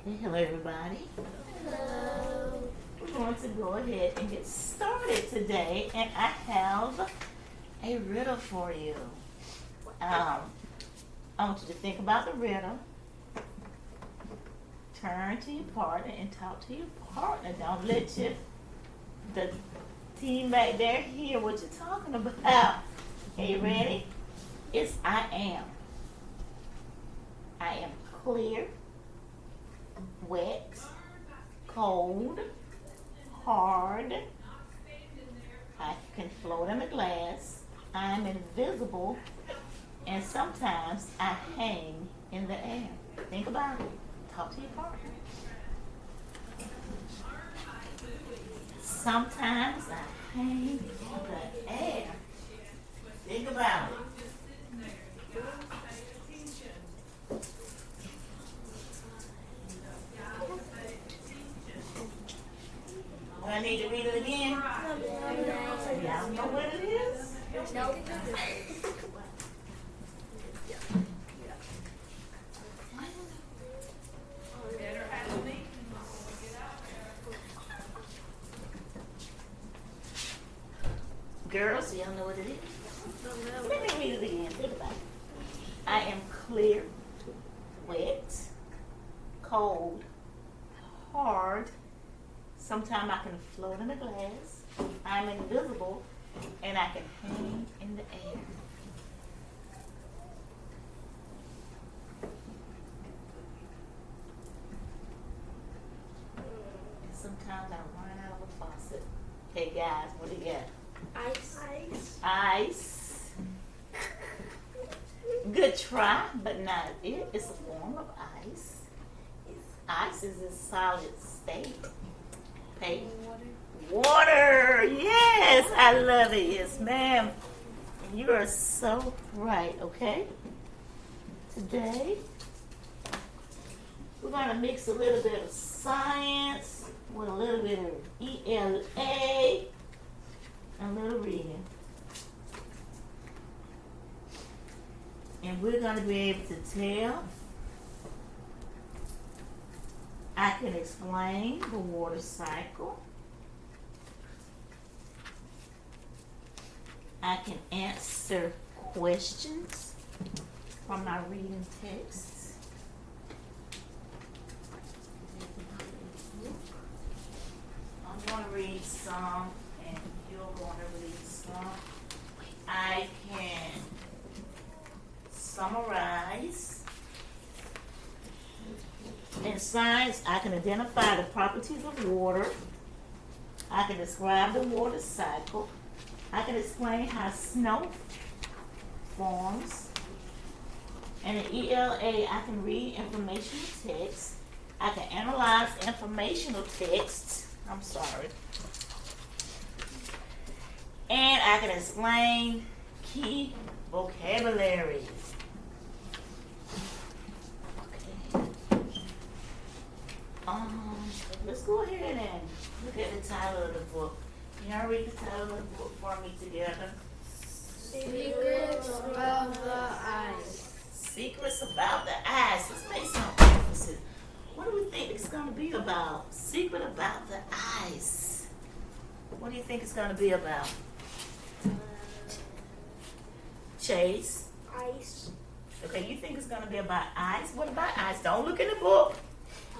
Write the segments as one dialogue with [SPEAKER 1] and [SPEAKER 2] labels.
[SPEAKER 1] Hello, everybody.
[SPEAKER 2] Hello.
[SPEAKER 1] We're going to go ahead and get started today, and I have a riddle for you. I want you to think about the riddle. Turn to your partner and talk to your partner. Don't let the team back there hear what you're talking about. Are you ready? It's I am. I am clear, wet, cold, hard. I can float in a glass. I'm invisible, and sometimes I hang in the air. Think about it. Talk to your partner. Sometimes I hang in the air. Think about it. Do I need to read it again? Y'all know what it is?
[SPEAKER 2] No.
[SPEAKER 1] Girls, y'all know what it is? Let me read it again. Think about it. I am clear, wet, cold, hard. Sometimes I can float in a glass. I'm invisible, and I can hang in the air. And sometimes I run out of a faucet. Hey guys, what do you got?
[SPEAKER 2] Ice.
[SPEAKER 1] Ice. Good try, but not it. It's a form of ice. Ice is a solid state. Hey. Water. Yes, I love it. Yes, ma'am. You are so right, okay? Today, we're going to mix a little bit of science with a little bit of ELA and a little reading. And we're going to be able to tell. I can explain the water cycle. I can answer questions from my reading texts. I'm going to read some, and you're going to read some. I can summarize. In science, I can identify the properties of water. I can describe the water cycle. I can explain how snow forms. And in ELA, I can read informational text. I can analyze informational texts. I'm sorry. And I can explain key vocabulary. Let's go ahead and look at the title of the book. Can y'all read the title of the book for me together?
[SPEAKER 2] Secrets of the Ice.
[SPEAKER 1] Secrets about the ice. Let's make some emphasis. What do we think it's going to be about? Secret about the ice. What do you think it's going to be about? Chase?
[SPEAKER 2] Ice.
[SPEAKER 1] Okay, you think it's going to be about ice? What about ice? Don't look in the book.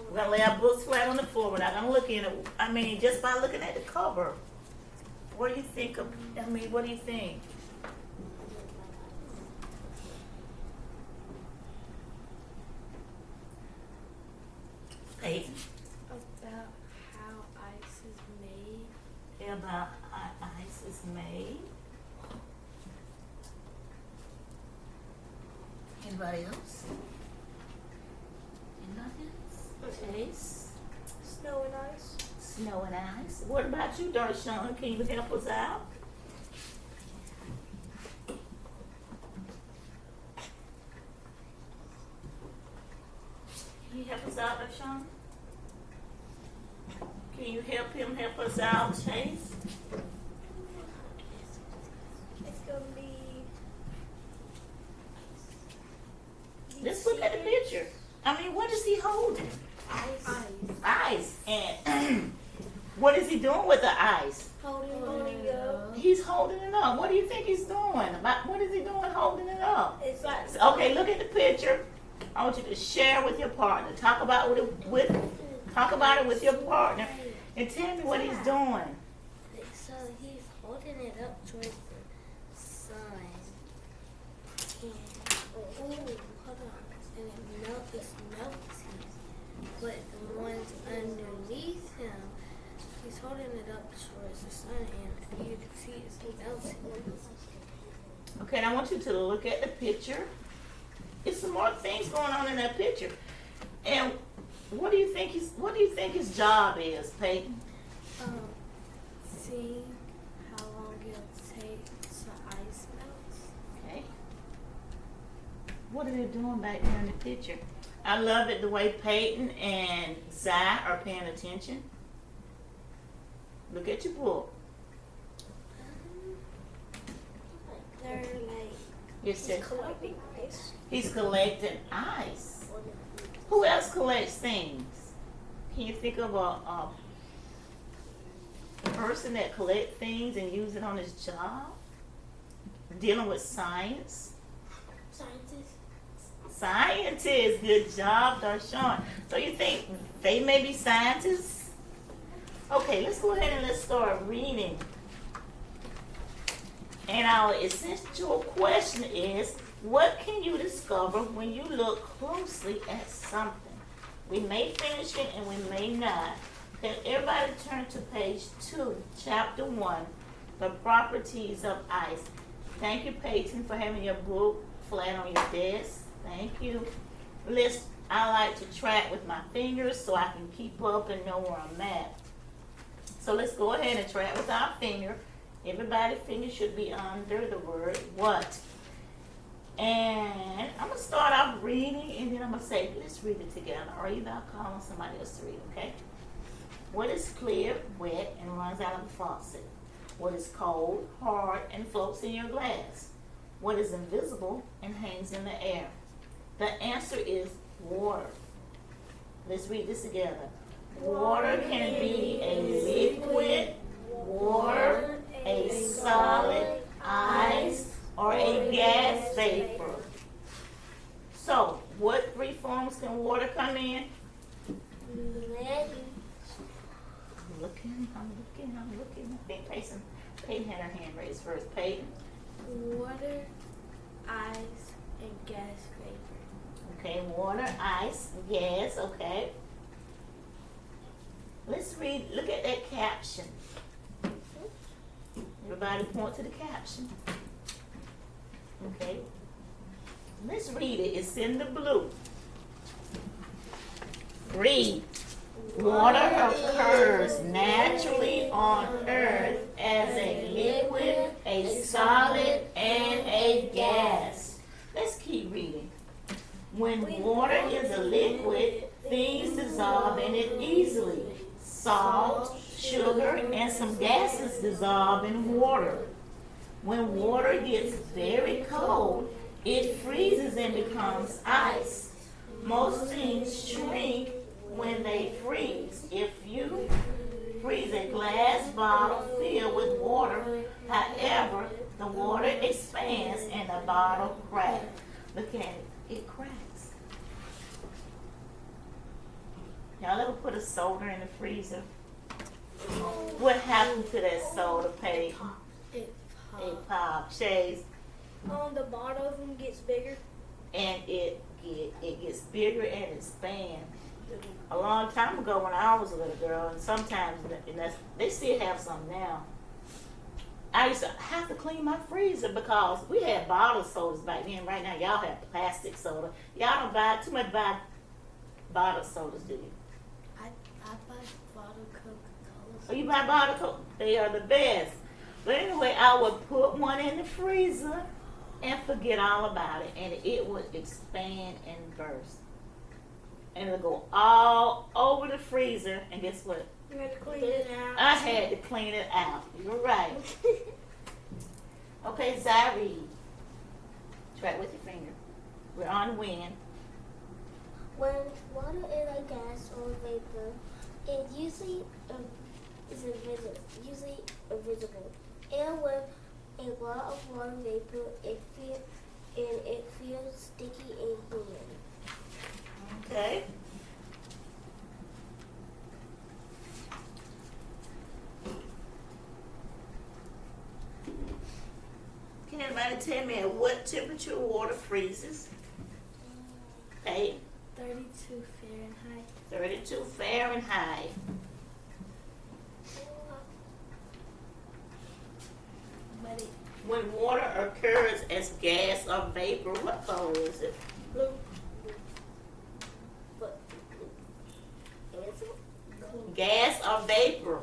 [SPEAKER 1] We're going to lay our books flat on the floor. We're not going to look in it. I mean, just by looking at the cover. What do you think of, what do you think? Peyton?
[SPEAKER 2] About how ice is made.
[SPEAKER 1] About how ice is made. Anybody else? Anybody else? Chase?
[SPEAKER 2] Snow and ice.
[SPEAKER 1] Snow and ice. What about you, Darshawn? Can you help us out? Can you help us out, Darshawn? Can you help him help us out, Chase?
[SPEAKER 2] It's gonna be.
[SPEAKER 1] Let's look at the picture. I mean, what is he holding? Ice. And what is he doing with the ice?
[SPEAKER 2] Holding it up.
[SPEAKER 1] He's holding it up. What do you think he's doing? What is he doing holding it up?
[SPEAKER 2] It's like
[SPEAKER 1] Okay, look at the picture. I want you to share with your partner. Talk about it with your partner and tell me what he's doing.
[SPEAKER 2] so he's holding it up towards the sun. And hold on. And it's melting. But the ones underneath him, he's holding it up towards the sun, and you can see it's melting.
[SPEAKER 1] Okay, and I want you to look at the picture. There's some more things going on in that picture. And what do you think his job is, Peyton?
[SPEAKER 2] Seeing how long it'll take to ice melt.
[SPEAKER 1] Okay. What are they doing back there in the picture? I love it the way Peyton and Zai are paying attention. Look at your book.
[SPEAKER 2] They're like
[SPEAKER 1] It says
[SPEAKER 2] collecting ice.
[SPEAKER 1] he's collecting ice. Who else collects things? Can you think of a person that collects things and use it on his job? Dealing with science? Scientists. Good job, Darshawn. So you think they may be scientists? Okay, let's go ahead and let's start reading. And our essential question is, what can you discover when you look closely at something? We may finish it and we may not. Can everybody turn to page 2, chapter 1, the properties of ice. Thank you, Peyton, for having your book flat on your desk. Thank you. I like to track with my fingers so I can keep up and know where I'm at. So let's go ahead and track with our finger. Everybody's finger should be under the word what. And I'm going to start off reading, and then I'm going to say, let's read it together. Or either I'll call on somebody else to read, okay? What is clear, wet, and runs out of the faucet? What is cold, hard, and floats in your glass? What is invisible and hangs in the air? The answer is water. Let's read this together. Water can be a liquid, water, a solid, ice, or a gas vapor. So, what 3 forms can water come in? I'm looking. I think Peyton had her hand raised first. Peyton?
[SPEAKER 2] Water, ice, and gas vapor.
[SPEAKER 1] Okay, water, ice, gas, okay. Let's read, look at that caption. Everybody point to the caption. Okay. Let's read it. It's in the blue. Read. Water occurs naturally on Earth as a liquid, a solid, and a gas. Let's keep reading. When water is a liquid, things dissolve in it easily. Salt, sugar, and some gases dissolve in water. When water gets very cold, it freezes and becomes ice. Most things shrink when they freeze. If you freeze a glass bottle filled with water, however, the water expands and the bottle cracks. Look at it. It cracks. Y'all ever put a soda in the freezer? What happened to that soda, Paige?
[SPEAKER 2] It
[SPEAKER 1] It popped. Shades.
[SPEAKER 2] the bottle of them gets bigger.
[SPEAKER 1] And it gets bigger and expands. A long time ago when I was a little girl, and sometimes they still have some now. I used to have to clean my freezer because we had bottle sodas back then. Right now, y'all have plastic soda. Y'all don't buy too much bottle sodas, do you?
[SPEAKER 2] I buy bottled Coca-Cola.
[SPEAKER 1] Oh, you buy bottle Coke? They are the best. But anyway, I would put one in the freezer and forget all about it, and it would expand and burst. And it'll go all over the freezer, and guess what?
[SPEAKER 2] You had to clean it out.
[SPEAKER 1] I had to clean it out. You're right. Okay, Zari. Try it with your finger. We're on wind.
[SPEAKER 2] When water is a gas or vapor. It usually is invisible. And with a lot of water vapor, it feels sticky and humid.
[SPEAKER 1] Okay. Can anybody tell me at what temperature water freezes? Okay,
[SPEAKER 2] 32 Fahrenheit.
[SPEAKER 1] 32 Fahrenheit.
[SPEAKER 2] But it
[SPEAKER 1] When water occurs as gas or vapor, what color is it?
[SPEAKER 2] blue. But is it
[SPEAKER 1] Gas or vapor?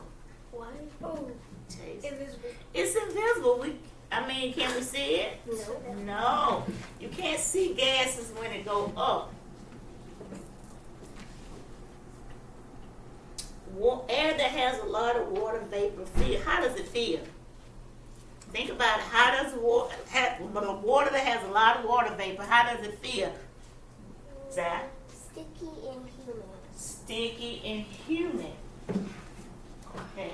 [SPEAKER 2] white? Oh,
[SPEAKER 1] Taste.
[SPEAKER 2] invisible.
[SPEAKER 1] It's invisible. Can we see it?
[SPEAKER 2] No.
[SPEAKER 1] No. You can't see gases when it go up. Air that has a lot of water vapor feel. How does it feel? Think about it. How does water that has a lot of water vapor, how does it feel? Zach?
[SPEAKER 2] Sticky and humid.
[SPEAKER 1] Sticky and humid. Okay.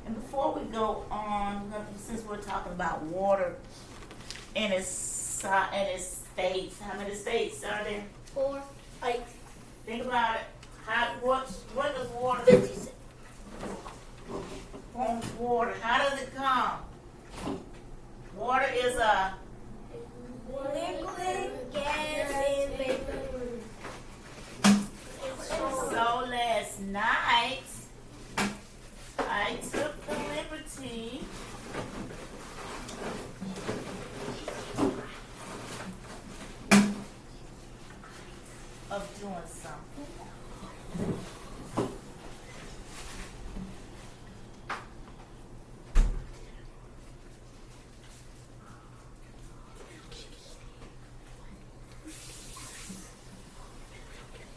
[SPEAKER 1] And before we go on, since we're talking about water and its states, how many states are there?
[SPEAKER 2] 4, 5,
[SPEAKER 1] Think about it. What does water
[SPEAKER 2] 56.
[SPEAKER 1] forms water? How does it come? Water is a
[SPEAKER 2] Liquid, gas, and vapor.
[SPEAKER 1] So last night I took the liberty of doing something.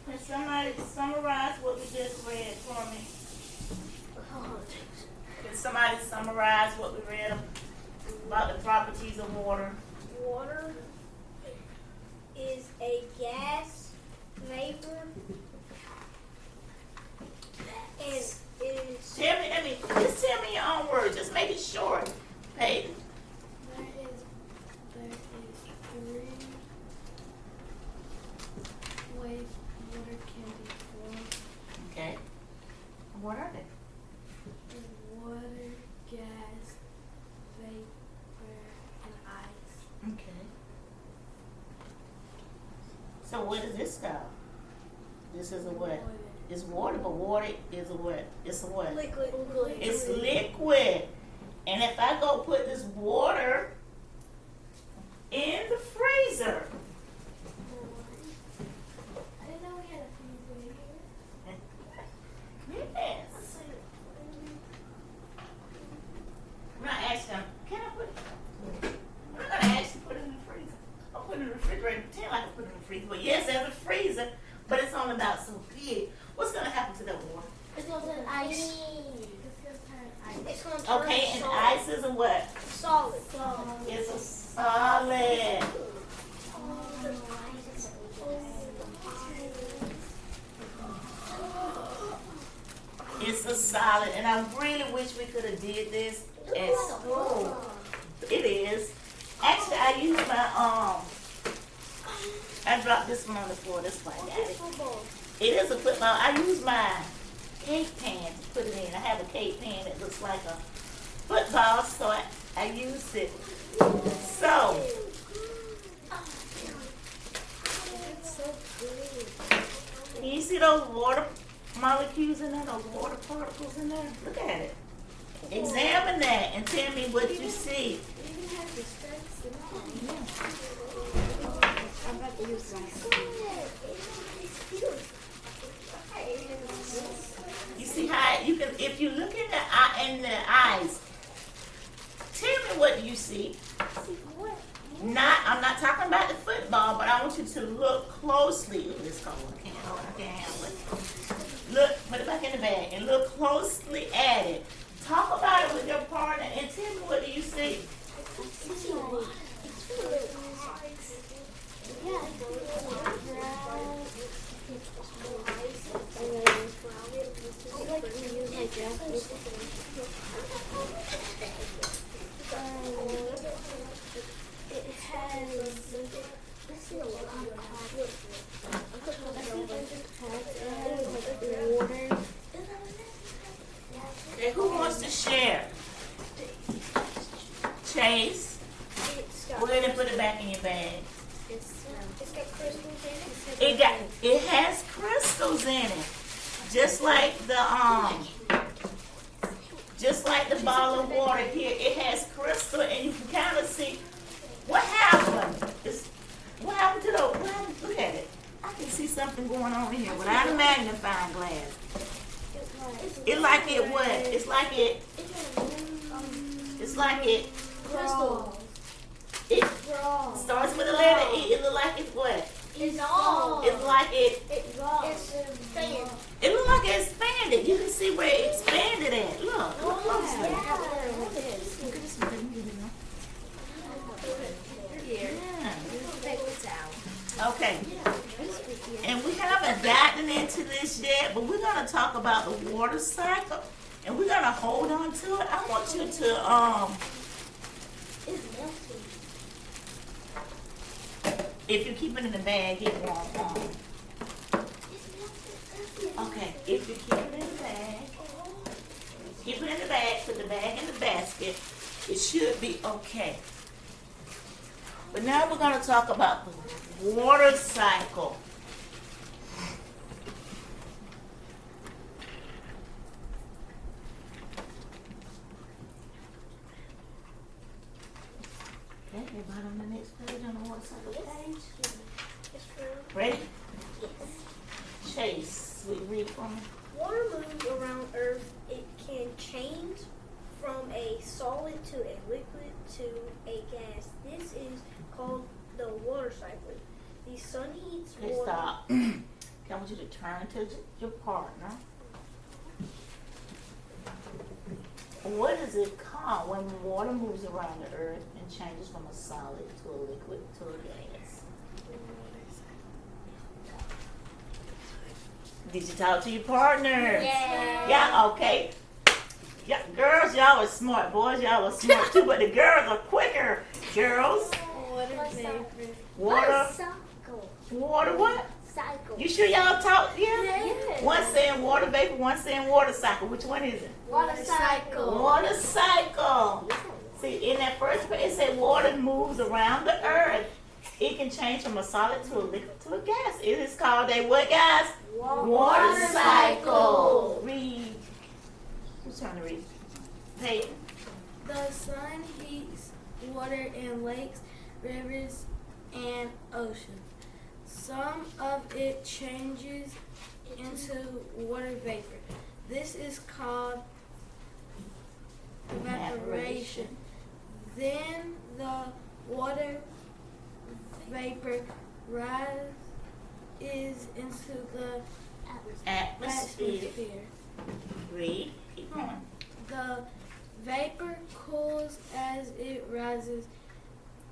[SPEAKER 1] Can somebody summarize what we just read for me? Can somebody summarize what we read about the properties of water?
[SPEAKER 2] Water is a gas, vapor, and is
[SPEAKER 1] Just tell me your own words. Just make it short. Peyton.
[SPEAKER 2] there is 3 ways water can be formed.
[SPEAKER 1] Okay. What are they?
[SPEAKER 2] Water, gas, vapor, and ice.
[SPEAKER 1] Okay. So what is this stuff? This is a what? It's water, but water is a what? It's a what?
[SPEAKER 2] Liquid.
[SPEAKER 1] It's liquid. And if I go put this water in the freezer,
[SPEAKER 2] I didn't know we had a freezer here.
[SPEAKER 1] yes. I'm not asking, can I put it? I'm not gonna ask you to put it in the freezer. I'll put it in the refrigerator, pretend like I put it in the freezer. But yes, there's a freezer, but it's only about so big. What's gonna happen to that water?
[SPEAKER 2] It's gonna turn ice. It's gonna turn
[SPEAKER 1] Okay, and
[SPEAKER 2] solid.
[SPEAKER 1] ice is a what?
[SPEAKER 2] Solid.
[SPEAKER 1] It's a solid. It's a solid, and I really wish we could have did this at school. It is. Actually, I used my I dropped this one on the floor. This one, I got it. It is a football. I use my cake pan to put it in. I have a cake pan that looks like a football, so I used it. So, can you see those water molecules in there, those water particles in there? Look at it. Examine that and tell me what you see.
[SPEAKER 2] I'm about to use
[SPEAKER 1] You see how you can, if you look in the eyes, tell me what you see. I'm not talking about the football, but I want you to look closely. Look at this color. I can't handle it. Look, put it back in the bag and look closely at it. Talk about it with your partner and tell me what do you see. it has crystals in it. Just like the bottle of water here, it has crystal, and you can kind of see what happened. What happened to look at it. I can see something going on in here without a magnifying glass. It's like it what? It's like it.
[SPEAKER 2] Crystals.
[SPEAKER 1] It starts with a letter E. It look like it's what?
[SPEAKER 2] It's all.
[SPEAKER 1] It's like it.
[SPEAKER 2] It's expanded.
[SPEAKER 1] It look like it expanded. You can see where it expanded at. Look closely. Yeah. Okay. And we haven't gotten into this yet, but we're gonna talk about the water cycle, and we're gonna hold on to it. I want you to if you keep it in the bag, it won't. Okay, if you keep it in the bag, put the bag in the basket, it should be okay. But now we're going to talk about the water cycle. Okay, everybody on the next page on the water cycle page? Ready?
[SPEAKER 2] Yes.
[SPEAKER 1] Chase, we read from it.
[SPEAKER 3] Water moves around Earth. It can change from a solid to a liquid to a gas. This is called the water cycle. The sun heats
[SPEAKER 1] Okay,
[SPEAKER 3] water.
[SPEAKER 1] stop. I want you to turn to your partner. What is it called when water moves around the earth and changes from a solid to a liquid to a gas? Did you talk to your partner?
[SPEAKER 2] Yeah.
[SPEAKER 1] Yeah, okay. Yeah, girls, y'all are smart. Boys, y'all are smart too, but the girls are quicker. Girls, water,
[SPEAKER 2] Cycle.
[SPEAKER 1] water what?
[SPEAKER 2] Cycle.
[SPEAKER 1] You sure y'all talk? Yeah?
[SPEAKER 2] Yes.
[SPEAKER 1] One saying water vapor, one saying water cycle. Which one is it?
[SPEAKER 2] Water cycle.
[SPEAKER 1] Water cycle. See, in that first page, it said water moves around the earth. It can change from a solid to a liquid to a gas. It is called a what, guys? Water cycle. Read. Who's trying to read? Peyton.
[SPEAKER 2] The sun heats water in lakes, rivers, and oceans. Some of it changes into water vapor. This is called evaporation. Then the water vapor rises into the
[SPEAKER 1] Atmosphere.
[SPEAKER 2] atmosphere.
[SPEAKER 1] Read. Keep going.
[SPEAKER 2] The vapor cools as it rises.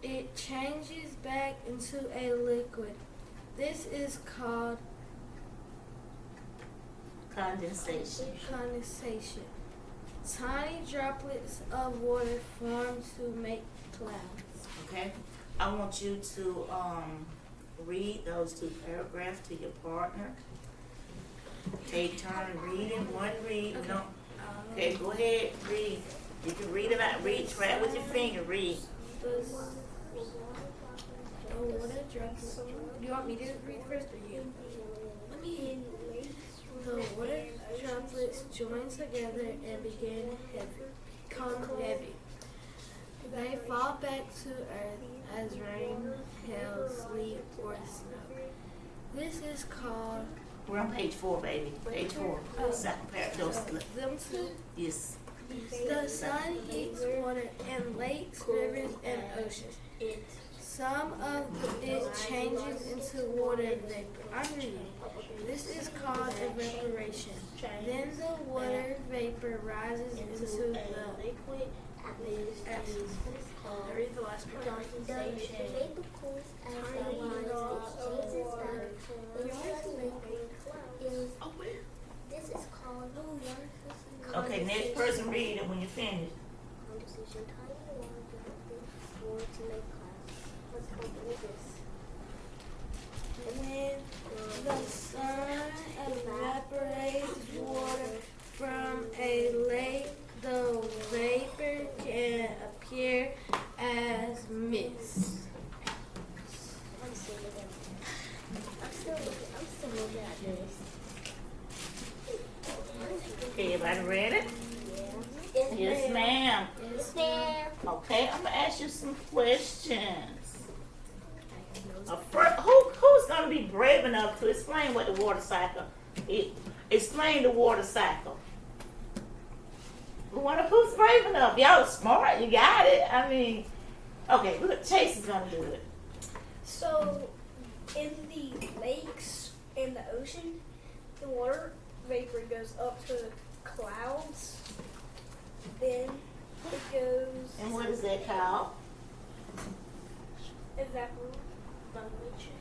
[SPEAKER 2] It changes back into a liquid. This is called
[SPEAKER 1] Condensation.
[SPEAKER 2] condensation. Tiny droplets of water form to make clouds.
[SPEAKER 1] Okay. I want you to read those two paragraphs to your partner. Take turn reading. One read. No. Okay, go ahead. Read. You can read it out. Read. Try it with your finger. Read.
[SPEAKER 2] The water droplets. Do you want me to read first or you? The water droplets join together and become heavy. They fall back to earth as rain, hail, sleet, or snow. This is called.
[SPEAKER 1] We're on page 4, baby. Page 4. Second paragraph.
[SPEAKER 2] Them two.
[SPEAKER 1] Yes.
[SPEAKER 2] The sun heats water in lakes, rivers, and oceans. Some of it changes into water vapor. I'm reading. This is called evaporation. Then the water vapor rises into the liquid atmosphere. I read the last part.
[SPEAKER 4] The vapor cools as it rises. It changes back into liquid. This is called
[SPEAKER 1] Okay, next person read it when you finish.
[SPEAKER 4] condensation. Tiny water droplets form to make clouds. What company is this?
[SPEAKER 2] When the sun evaporates water from a lake, the vapor can appear as mist.
[SPEAKER 4] I'm still
[SPEAKER 1] Okay, everybody ready? Yes, ma'am.
[SPEAKER 4] Yes, ma'am.
[SPEAKER 1] Okay, I'm gonna ask you some questions. Who's gonna be brave enough to explain what the water cycle is? Explain the water cycle. Who's brave enough? Y'all are smart. You got it. I mean, okay. Look, Chase is gonna do it.
[SPEAKER 3] So, in the lakes and the ocean, the water vapor goes up to the clouds. Then it goes
[SPEAKER 1] And what is that called?
[SPEAKER 3] evaporation.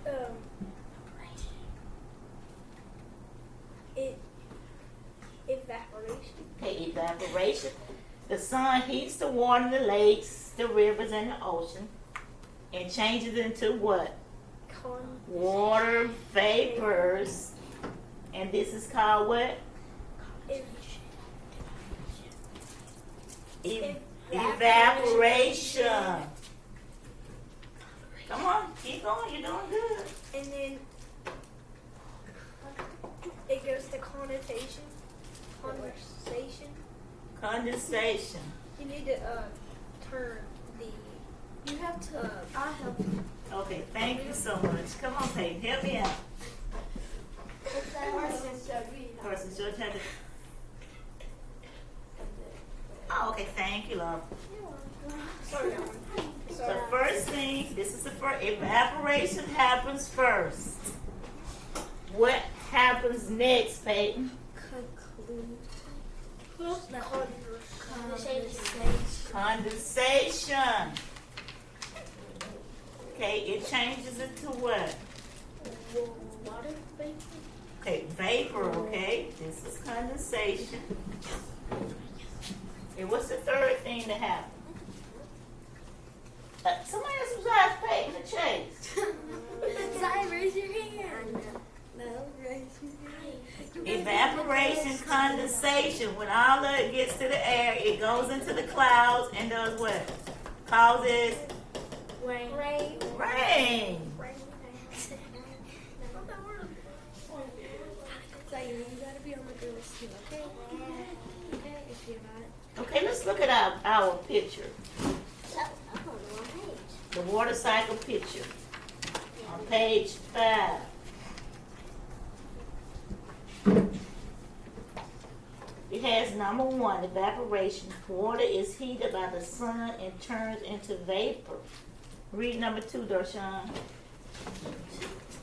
[SPEAKER 3] Evaporation.
[SPEAKER 1] Okay, evaporation. The sun heats the water in the lakes, the rivers, and the ocean, and changes into what? Water vapors. And this is called what? Evaporation. Come on, keep going. You're doing good.
[SPEAKER 3] And then it goes to condensation.
[SPEAKER 1] Condensation.
[SPEAKER 3] You need to turn the. You have to. I'll help you.
[SPEAKER 1] Okay, thank you so much. Come on, Peyton, help me out. First, it's your turn to. Oh, okay, thank you, love.
[SPEAKER 3] Sorry, Alan.
[SPEAKER 1] The first thing, this is the first, evaporation happens first. What happens next, Peyton? Condensation. Okay, it changes it to what?
[SPEAKER 2] Water vapor.
[SPEAKER 1] Okay, vapor, okay? This is condensation. And what's the third thing that happens? Somebody else besides Peyton and Chase.
[SPEAKER 2] Sorry, raise your hand. No, raise your hand.
[SPEAKER 1] Evaporation, condensation. When all of it gets to the air, it goes into the clouds and does what? Causes
[SPEAKER 2] Rain.
[SPEAKER 1] rain.
[SPEAKER 2] So you gotta be on the girls too, okay? Okay, if you're not.
[SPEAKER 1] Okay, let's look at our picture.
[SPEAKER 4] I'm on the wrong page.
[SPEAKER 1] The water cycle picture. On page 5. It has number 1, evaporation. Water is heated by the sun and turns into vapor. Read number 2, Darshan.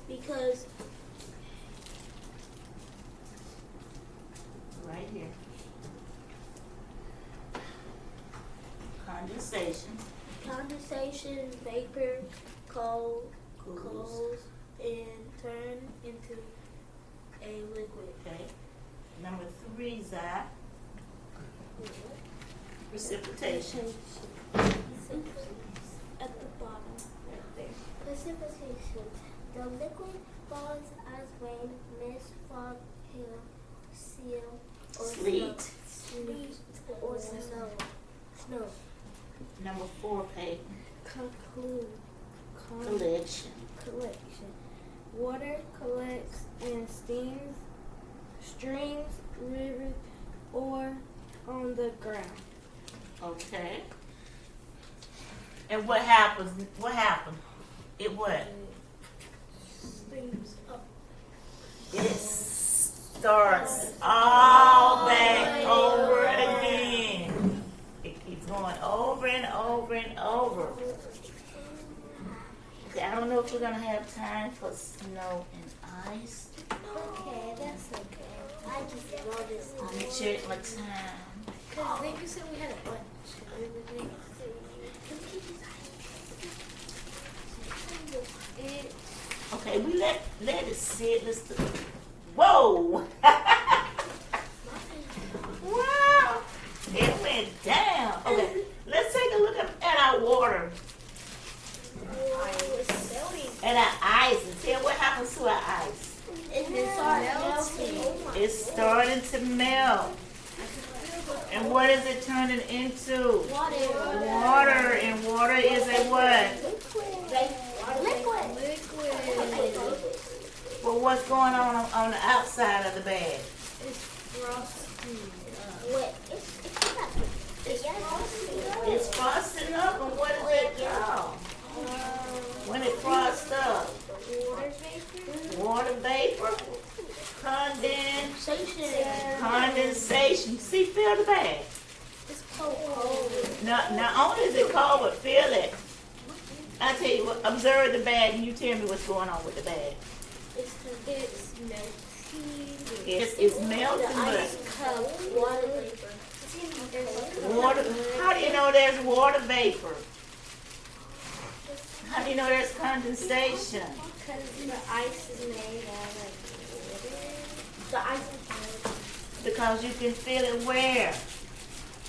[SPEAKER 2] Because
[SPEAKER 1] Right here. Condensation.
[SPEAKER 2] condensation, vapor, cools, and turn into a liquid.
[SPEAKER 1] Okay. Number 3, Zach. Precipitation.
[SPEAKER 2] At the bottom, right there.
[SPEAKER 4] Precipitation. The liquid falls as rain, mist, fog, hail, seal, or
[SPEAKER 1] Sleet.
[SPEAKER 4] sleet, or snow. Snow.
[SPEAKER 1] Number 4, Peyton.
[SPEAKER 2] Collection.
[SPEAKER 1] Collection.
[SPEAKER 2] Water collects in streams, rivers, or on the ground.
[SPEAKER 1] Okay. And what happens? What happened? It what?
[SPEAKER 2] Streams up.
[SPEAKER 1] It starts all back over again. It keeps going over and over and over. Okay, I don't know if we're gonna have time for snow and ice.
[SPEAKER 4] Okay, that's okay. I just know this.
[SPEAKER 1] Let me check my time.
[SPEAKER 2] Because they just said we had a bunch.
[SPEAKER 1] Okay, we let it sit. Let's do. Whoa! Wow! It went down. Okay, let's take a look at our water and our ice and tell what happens to our ice. It's starting to melt. And what is it turning into? Water. And water is a what?
[SPEAKER 4] Liquid.
[SPEAKER 1] Well, what's going on the outside of the bag?
[SPEAKER 3] It's frosty.
[SPEAKER 4] Wait, it's not.
[SPEAKER 1] It's
[SPEAKER 4] Yes,
[SPEAKER 1] frosted. It's frosted up, and what is that called? When it frosts up?
[SPEAKER 3] Water vapor.
[SPEAKER 1] Water vapor, condensation. See, feel the bag.
[SPEAKER 3] It's cold.
[SPEAKER 1] Not only is it cold, but feel it. I tell you what, observe the bag and you tell me what's going on with the bag.
[SPEAKER 3] It's melty.
[SPEAKER 1] It's melting,
[SPEAKER 4] ice
[SPEAKER 1] but
[SPEAKER 4] cup, water vapor.
[SPEAKER 1] water. How do you know there's water vapor? How do you know there's condensation?
[SPEAKER 3] Because the ice is made out of water.
[SPEAKER 4] The ice is
[SPEAKER 1] Because you can feel it where?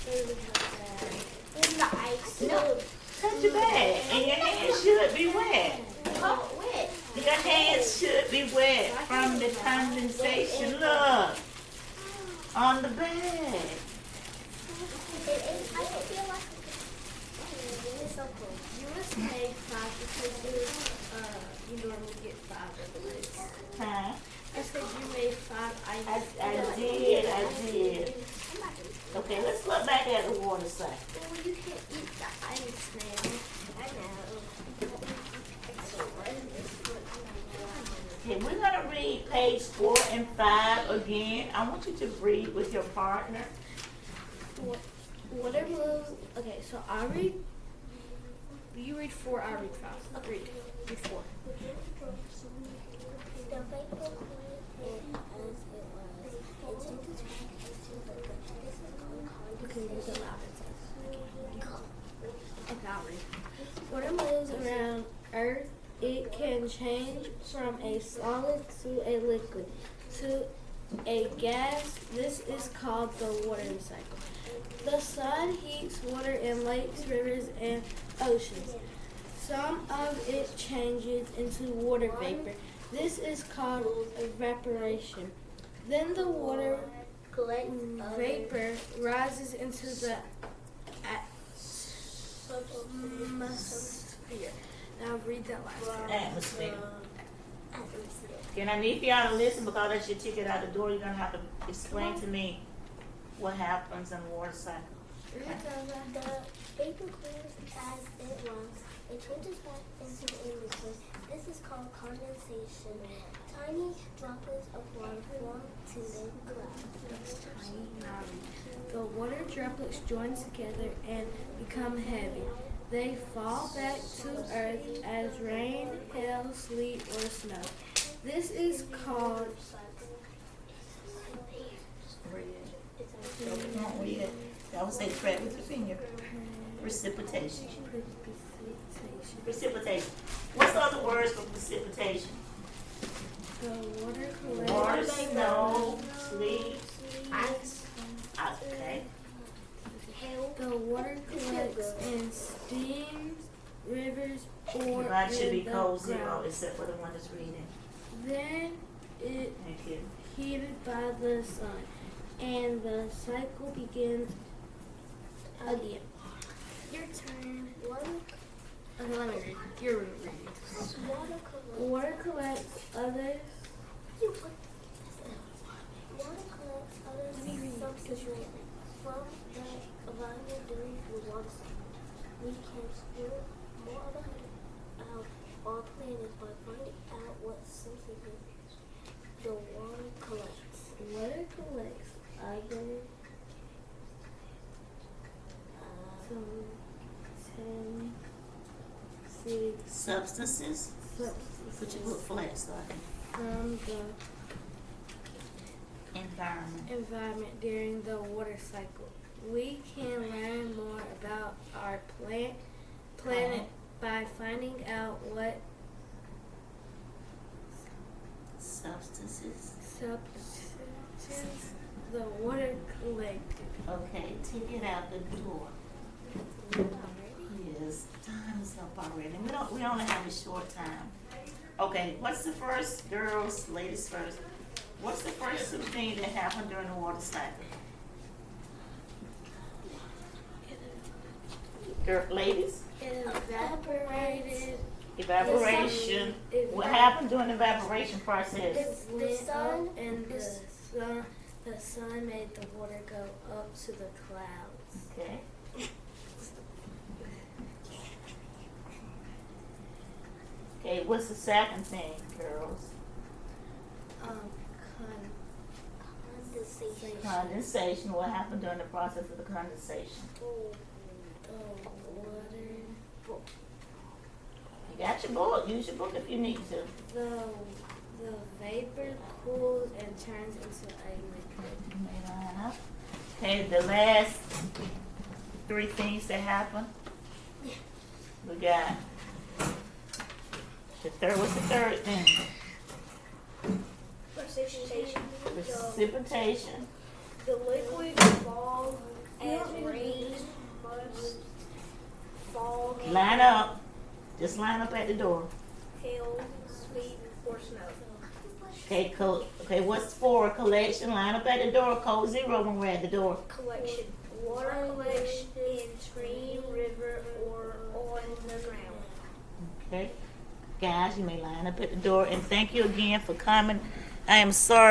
[SPEAKER 4] in the ice.
[SPEAKER 1] No. Touch your bag, and your hands should be wet.
[SPEAKER 4] Oh, wait.
[SPEAKER 1] Your hands should be wet from the condensation. Look on the bag.
[SPEAKER 4] I feel like it's so cool.
[SPEAKER 3] You must pay 5 because you normally get 5 of those.
[SPEAKER 1] Huh?
[SPEAKER 3] I said you made 5 items.
[SPEAKER 1] I did. Okay, let's look back at the water cycle.
[SPEAKER 3] Well, you can't eat the ice now.
[SPEAKER 4] I know.
[SPEAKER 1] Okay, we're gonna read page 4 and 5 again. I want you to read with your partner.
[SPEAKER 3] Water moves. Okay, so I read. You read 4, I read 5. Read 4.
[SPEAKER 4] The vapor fluid as it was. It changes back into the liquid. This is called
[SPEAKER 3] Okay,
[SPEAKER 4] condensation.
[SPEAKER 3] read it loud. Okay, I'll read. Water moves around Earth. It can change from a solid to a liquid to a gas. This is called the water cycle. The sun heats water in lakes, rivers, and oceans. Some of it changes into water vapor. This is called evaporation. Then the water vapor rises into the atmosphere. Now read that last one.
[SPEAKER 1] Atmosphere. And I need for y'all to listen because that's your ticket out the door. You're gonna have to explain to me what happens in the water cycle.
[SPEAKER 4] The vapor cools as it runs. It changes back into a liquid. This is called condensation. Tiny droplets of water form to make clouds.
[SPEAKER 3] The water droplets join together and become heavy. They fall back to earth as rain, hail, sleet, or snow. This is called
[SPEAKER 1] Don't read it. I would say spread with your finger. Precipitation. Precipitation. What's the other words for precipitation?
[SPEAKER 3] the water collects.
[SPEAKER 1] Water, snow, sleet,
[SPEAKER 4] Ice.
[SPEAKER 1] okay.
[SPEAKER 3] The water collects in streams, rivers, or
[SPEAKER 1] Everybody should be
[SPEAKER 3] in the
[SPEAKER 1] code 0
[SPEAKER 3] ground.
[SPEAKER 1] except for the one that's reading.
[SPEAKER 3] Then it
[SPEAKER 1] Thank you.
[SPEAKER 3] heated by the sun, and the cycle begins again. Your turn. Okay, let me read. You're reading. Water collects others.
[SPEAKER 4] Water collects other substances from the environment during the water cycle. We can explore more about our planet by finding out what substances the water collects.
[SPEAKER 3] Water collects other
[SPEAKER 1] Substances. Put your book flat so I can.
[SPEAKER 3] from the
[SPEAKER 1] Environment.
[SPEAKER 3] environment during the water cycle. We can learn more about our planet by finding out what
[SPEAKER 1] Substances.
[SPEAKER 3] substances the water collected.
[SPEAKER 1] Okay, take it out the door. Yes, time is up already. We only have a short time. Okay, what's the first, girls, ladies first? What's the first thing that happened during the water cycle? Ladies?
[SPEAKER 3] It evaporated
[SPEAKER 1] Evaporation. What happened during the evaporation process?
[SPEAKER 2] It went
[SPEAKER 4] sun
[SPEAKER 2] up and the sun made the water go up to the clouds.
[SPEAKER 1] Okay. Okay, what's the second thing, girls?
[SPEAKER 4] Condensation.
[SPEAKER 1] Condensation. What happened during the process of the condensation?
[SPEAKER 2] Water.
[SPEAKER 1] You got your book. Use your book if you need to.
[SPEAKER 2] The vapor cools and turns into a liquid.
[SPEAKER 1] You may line up. Okay, the last three things that happen. We got what's the third thing?
[SPEAKER 3] Precipitation.
[SPEAKER 1] Precipitation.
[SPEAKER 3] The liquid fall as rain, mud, fog,
[SPEAKER 1] Line up. Just line up at the door.
[SPEAKER 3] hail, sleet, or snow.
[SPEAKER 1] Okay, what's for collection? Line up at the door. Code 0 when we're at the door.
[SPEAKER 3] Collection. Water collection in stream, river, or on the ground.
[SPEAKER 1] Okay. Guys, you may line up at the door. And thank you again for coming. I am sorry.